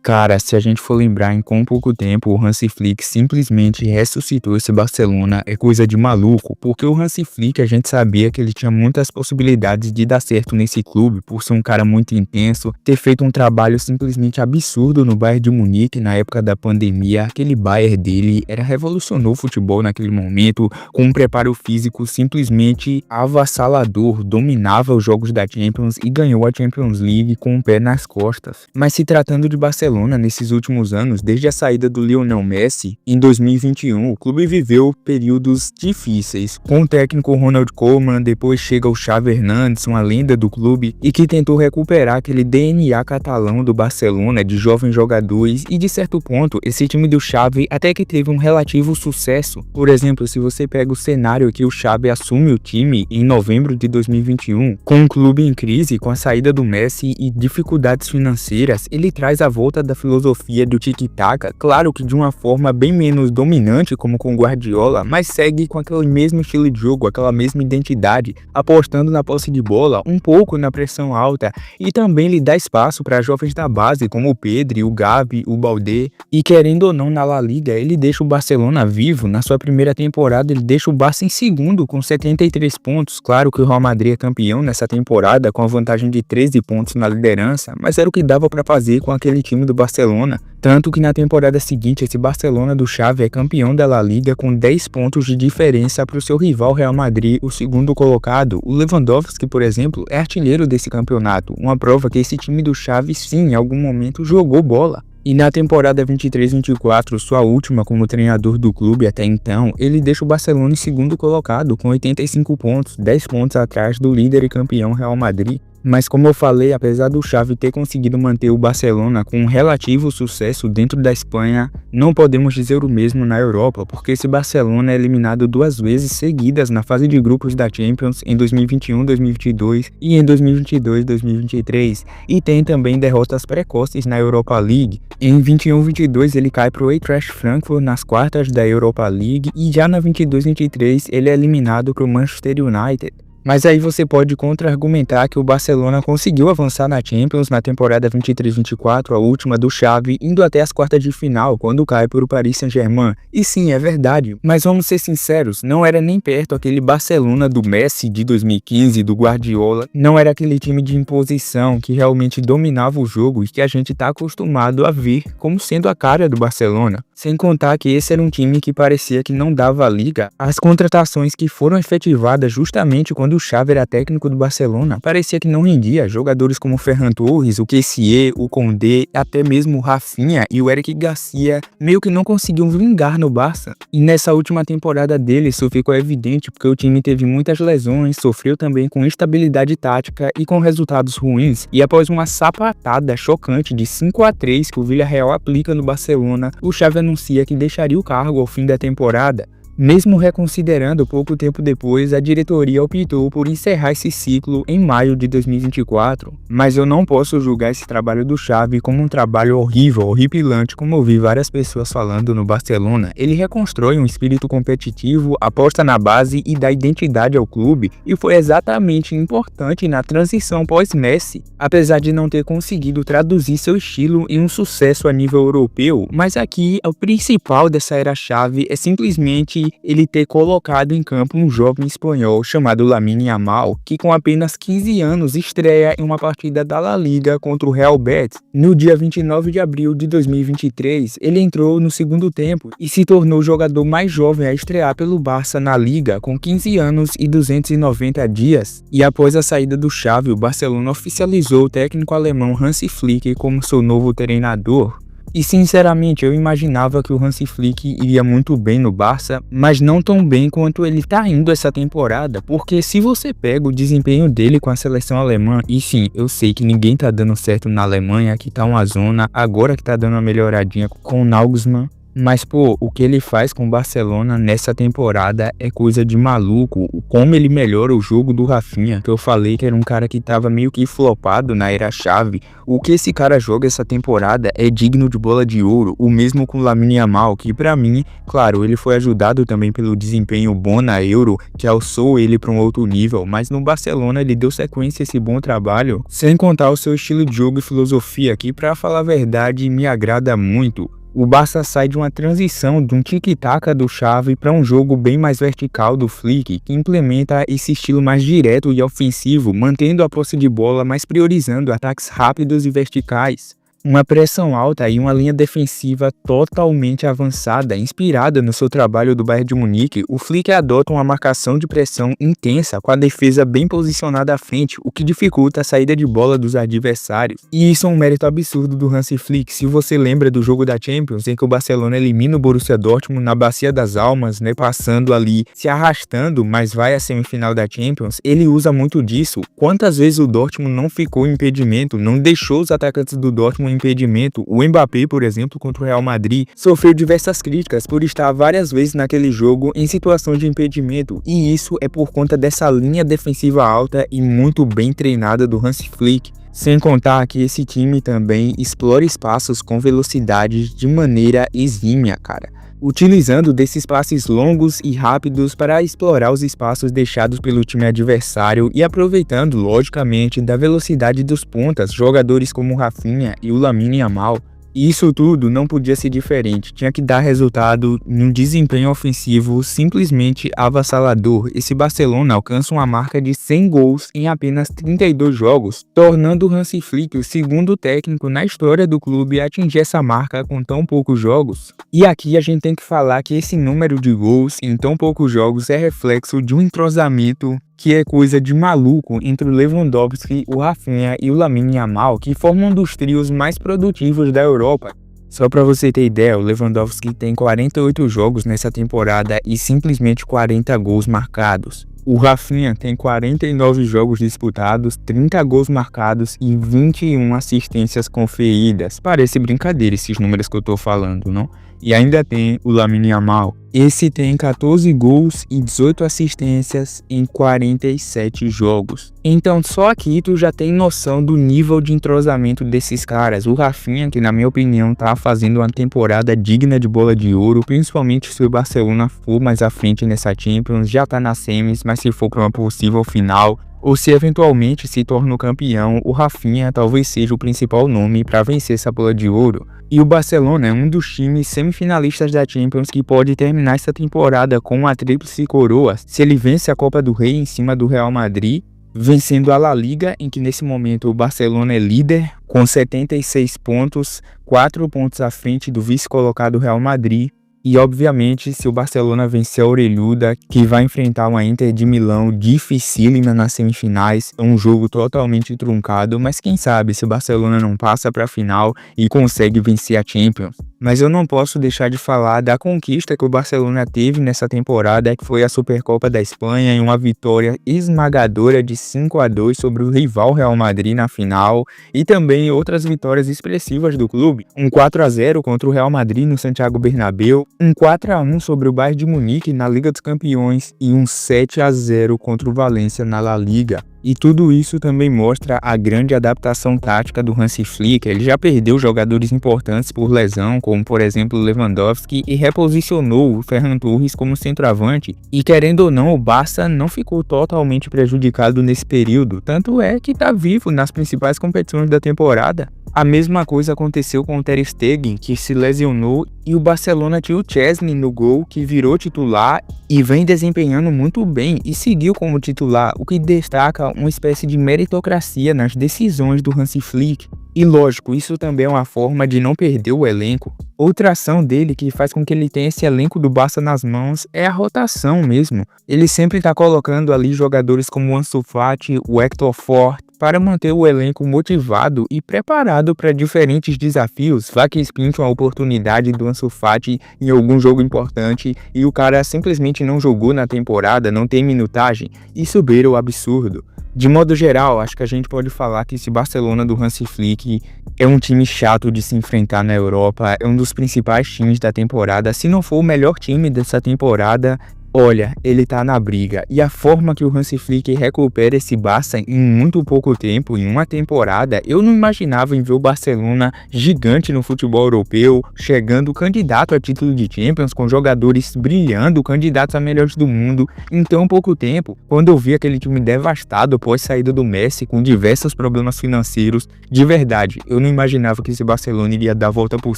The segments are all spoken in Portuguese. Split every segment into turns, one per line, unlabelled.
Cara, se a gente for lembrar em quão pouco tempo o Hansi Flick simplesmente ressuscitou esse Barcelona, é coisa de maluco, porque o Hansi Flick a gente sabia que ele tinha muitas possibilidades de dar certo nesse clube, por ser um cara muito intenso, ter feito um trabalho simplesmente absurdo no Bayern de Munique na época da pandemia. Aquele Bayern dele revolucionou o futebol naquele momento, com um preparo físico simplesmente avassalador, dominava os jogos da Champions e ganhou a Champions League com o pé nas costas. Mas se tratando de Barcelona, nesses últimos anos, desde a saída do Lionel Messi, em 2021, o clube viveu períodos difíceis. Com o técnico Ronald Koeman, depois chega o Xavi Hernández, uma lenda do clube, e que tentou recuperar aquele DNA catalão do Barcelona, de jovens jogadores, e de certo ponto, esse time do Xavi até que teve um relativo sucesso. Por exemplo, se você pega o cenário que o Xavi assume o time em novembro de 2021, com o clube em crise, com a saída do Messi e dificuldades financeiras, ele traz a volta da filosofia do tic-tac, claro que de uma forma bem menos dominante como com Guardiola, mas segue com aquele mesmo estilo de jogo, aquela mesma identidade, apostando na posse de bola, um pouco na pressão alta, e também lhe dá espaço para jovens da base como o Pedri, o Gavi, o Baldé, e querendo ou não na La Liga, ele deixa o Barcelona vivo. Na sua primeira temporada ele deixa o Barça em segundo com 73 pontos, claro que o Real Madrid é campeão nessa temporada com a vantagem de 13 pontos na liderança, mas era o que dava para fazer com aquele time do Barcelona, tanto que na temporada seguinte esse Barcelona do Xavi é campeão da La Liga com 10 pontos de diferença para o seu rival Real Madrid, o segundo colocado. O Lewandowski, por exemplo, é artilheiro desse campeonato, uma prova que esse time do Xavi sim, em algum momento jogou bola. E na temporada 23-24, sua última como treinador do clube até então, ele deixa o Barcelona em segundo colocado com 85 pontos, 10 pontos atrás do líder e campeão Real Madrid. Mas como eu falei, apesar do Xavi ter conseguido manter o Barcelona com um relativo sucesso dentro da Espanha, não podemos dizer o mesmo na Europa, porque esse Barcelona é eliminado 2 vezes seguidas na fase de grupos da Champions em 2021-2022 e em 2022-2023, e tem também derrotas precoces na Europa League. Em 21-22 ele cai para o Eintracht Frankfurt nas quartas da Europa League e já na 22-23 ele é eliminado para o Manchester United. Mas aí você pode contra-argumentar que o Barcelona conseguiu avançar na Champions na temporada 23-24, a última do Xavi, indo até as quartas de final, quando cai para o Paris Saint-Germain. E sim, é verdade, mas vamos ser sinceros, não era nem perto aquele Barcelona do Messi de 2015, do Guardiola, não era aquele time de imposição que realmente dominava o jogo e que a gente está acostumado a ver como sendo a cara do Barcelona. Sem contar que esse era um time que parecia que não dava liga. As contratações que foram efetivadas justamente quando o Xavi era técnico do Barcelona, parecia que não rendia. Jogadores como o Ferran Torres, o Kessié, o Koundé, até mesmo o Rafinha e o Eric Garcia meio que não conseguiam vingar no Barça. E nessa última temporada dele isso ficou evidente porque o time teve muitas lesões, sofreu também com instabilidade tática e com resultados ruins. E após uma sapatada chocante de 5-3 que o Villarreal aplica no Barcelona, o Xavi anuncia que deixaria o cargo ao fim da temporada. Mesmo reconsiderando pouco tempo depois, a diretoria optou por encerrar esse ciclo em maio de 2024. Mas eu não posso julgar esse trabalho do Xavi como um trabalho horrível, horripilante, como eu vi várias pessoas falando no Barcelona. Ele reconstrói um espírito competitivo, aposta na base e dá identidade ao clube, e foi exatamente importante na transição pós-Messi, apesar de não ter conseguido traduzir seu estilo em um sucesso a nível europeu. Mas aqui, o principal dessa era Xavi é simplesmente ele ter colocado em campo um jovem espanhol chamado Lamine Yamal, que com apenas 15 anos estreia em uma partida da La Liga contra o Real Betis. No dia 29 de abril de 2023, ele entrou no segundo tempo e se tornou o jogador mais jovem a estrear pelo Barça na Liga, com 15 anos e 290 dias. E após a saída do Xavi, o Barcelona oficializou o técnico alemão Hansi Flick como seu novo treinador. E sinceramente eu imaginava que o Hansi Flick iria muito bem no Barça, mas não tão bem quanto ele tá indo essa temporada, porque se você pega o desempenho dele com a seleção alemã, e sim, eu sei que ninguém tá dando certo na Alemanha, que tá uma zona, agora que tá dando uma melhoradinha com o Nagelsmann, Mas, pô, o que ele faz com o Barcelona nessa temporada é coisa de maluco. Como ele melhora o jogo do Rafinha, que eu falei que era um cara que tava meio que flopado na era Xavi. O que esse cara joga essa temporada é digno de bola de ouro. O mesmo com o Lamine Yamal, que pra mim, claro, ele foi ajudado também pelo desempenho bom na Euro, que alçou ele pra um outro nível. Mas no Barcelona ele deu sequência a esse bom trabalho, sem contar o seu estilo de jogo e filosofia, que pra falar a verdade me agrada muito. O Barça sai de uma transição de um tic-tac do Xavi para um jogo bem mais vertical do Flick, que implementa esse estilo mais direto e ofensivo, mantendo a posse de bola, mas priorizando ataques rápidos e verticais. Uma pressão alta e uma linha defensiva totalmente avançada, inspirada no seu trabalho do Bayern de Munique. O Flick adota uma marcação de pressão intensa, com a defesa bem posicionada à frente, o que dificulta a saída de bola dos adversários. E isso é um mérito absurdo do Hansi Flick. Se você lembra do jogo da Champions, em que o Barcelona elimina o Borussia Dortmund na Bacia das Almas, passando ali, se arrastando, mas vai à semifinal da Champions, ele usa muito disso. Quantas vezes o Dortmund não ficou em impedimento, não deixou os atacantes do Dortmund impedimento? O Mbappé, por exemplo, contra o Real Madrid, sofreu diversas críticas por estar várias vezes naquele jogo em situação de impedimento, e isso é por conta dessa linha defensiva alta e muito bem treinada do Hansi Flick. Sem contar que esse time também explora espaços com velocidade de maneira exímia, cara, utilizando desses passes longos e rápidos para explorar os espaços deixados pelo time adversário e aproveitando, logicamente, da velocidade dos pontas, jogadores como o Rafinha e o Lamine Yamal. E isso tudo não podia ser diferente, tinha que dar resultado em um desempenho ofensivo simplesmente avassalador. Esse Barcelona alcança uma marca de 100 gols em apenas 32 jogos, tornando o Hansi Flick o segundo técnico na história do clube a atingir essa marca com tão poucos jogos. E aqui a gente tem que falar que esse número de gols em tão poucos jogos é reflexo de um entrosamento que é coisa de maluco entre o Lewandowski, o Rafinha e o Lamine Yamal, que formam um dos trios mais produtivos da Europa. Só pra você ter ideia, o Lewandowski tem 48 jogos nessa temporada e simplesmente 40 gols marcados. O Rafinha tem 49 jogos disputados, 30 gols marcados e 21 assistências conferidas. Parece brincadeira esses números que eu tô falando, não? E ainda tem o Lamine Yamal. Esse tem 14 gols e 18 assistências em 47 jogos. Então só aqui tu já tem noção do nível de entrosamento desses caras. O Rafinha, que na minha opinião tá fazendo uma temporada digna de bola de ouro, principalmente se o Barcelona for mais à frente nessa Champions, já tá nas semis, mas se for para uma possível final, ou se eventualmente se torna o campeão, o Rafinha talvez seja o principal nome para vencer essa bola de ouro. E o Barcelona é um dos times semifinalistas da Champions que pode terminar essa temporada com uma tríplice coroa se ele vence a Copa do Rei em cima do Real Madrid, vencendo a La Liga, em que nesse momento o Barcelona é líder com 76 pontos, 4 pontos à frente do vice-colocado Real Madrid. E obviamente, se o Barcelona vencer a orelhuda, que vai enfrentar uma Inter de Milão dificílima nas semifinais, é um jogo totalmente truncado, mas quem sabe se o Barcelona não passa para a final e consegue vencer a Champions. Mas eu não posso deixar de falar da conquista que o Barcelona teve nessa temporada, que foi a Supercopa da Espanha, em uma vitória esmagadora de 5-2 sobre o rival Real Madrid na final, e também outras vitórias expressivas do clube. Um 4-0 contra o Real Madrid no Santiago Bernabéu, um 4-1 sobre o Bayern de Munique na Liga dos Campeões e um 7-0 contra o Valência na La Liga. E tudo isso também mostra a grande adaptação tática do Hansi Flick. Ele já perdeu jogadores importantes por lesão, como por exemplo Lewandowski, e reposicionou o Ferran Torres como centroavante. E querendo ou não, o Barça não ficou totalmente prejudicado nesse período, tanto é que está vivo nas principais competições da temporada. A mesma coisa aconteceu com o Ter Stegen, que se lesionou, e o Barcelona tinha o Chesney no gol, que virou titular e vem desempenhando muito bem e seguiu como titular, o que destaca uma espécie de meritocracia nas decisões do Hansi Flick. E lógico, isso também é uma forma de não perder o elenco. Outra ação dele que faz com que ele tenha esse elenco do Barça nas mãos é a rotação mesmo. Ele sempre está colocando ali jogadores como o Ansu Fati, o Hector Fort, para manter o elenco motivado e preparado para diferentes desafios. Vai que pinta uma oportunidade do Ansu Fati em algum jogo importante e o cara simplesmente não jogou na temporada, não tem minutagem. Isso beira o absurdo. De modo geral, acho que a gente pode falar que esse Barcelona do Hansi Flick é um time chato de se enfrentar na Europa, é um dos principais times da temporada, se não for o melhor time dessa temporada. Olha, ele tá na briga, e a forma que o Hansi Flick recupera esse Barça em muito pouco tempo, em uma temporada, eu não imaginava em ver o Barcelona gigante no futebol europeu, chegando candidato a título de Champions, com jogadores brilhando, candidatos a melhores do mundo, em tão pouco tempo. Quando eu vi aquele time devastado após saída do Messi, com diversos problemas financeiros, de verdade, eu não imaginava que esse Barcelona iria dar a volta por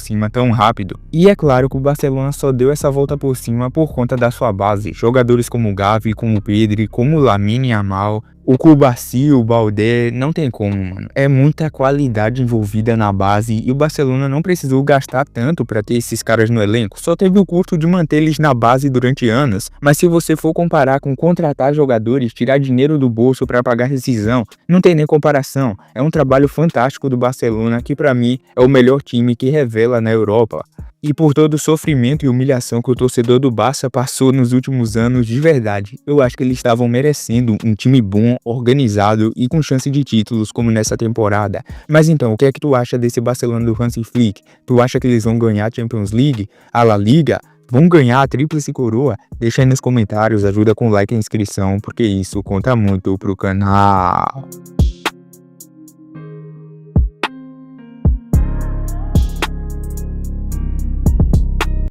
cima tão rápido. E é claro que o Barcelona só deu essa volta por cima por conta da sua base. Jogadores como o Gavi, como o Pedri, como o Lamine Yamal, o Cubarsí, o Baldé, não tem como, mano. É muita qualidade envolvida na base e o Barcelona não precisou gastar tanto para ter esses caras no elenco. Só teve o custo de manter eles na base durante anos. Mas se você for comparar com contratar jogadores, tirar dinheiro do bolso para pagar rescisão, não tem nem comparação. É um trabalho fantástico do Barcelona que para mim é o melhor time que revela na Europa. E por todo o sofrimento e humilhação que o torcedor do Barça passou nos últimos anos, de verdade, eu acho que eles estavam merecendo um time bom, organizado e com chance de títulos como nessa temporada. Mas então, o que é que tu acha desse Barcelona do Hansi Flick? Tu acha que eles vão ganhar a Champions League, a La Liga? Vão ganhar a Tríplice Coroa? Deixa aí nos comentários, ajuda com like e inscrição, porque isso conta muito pro canal.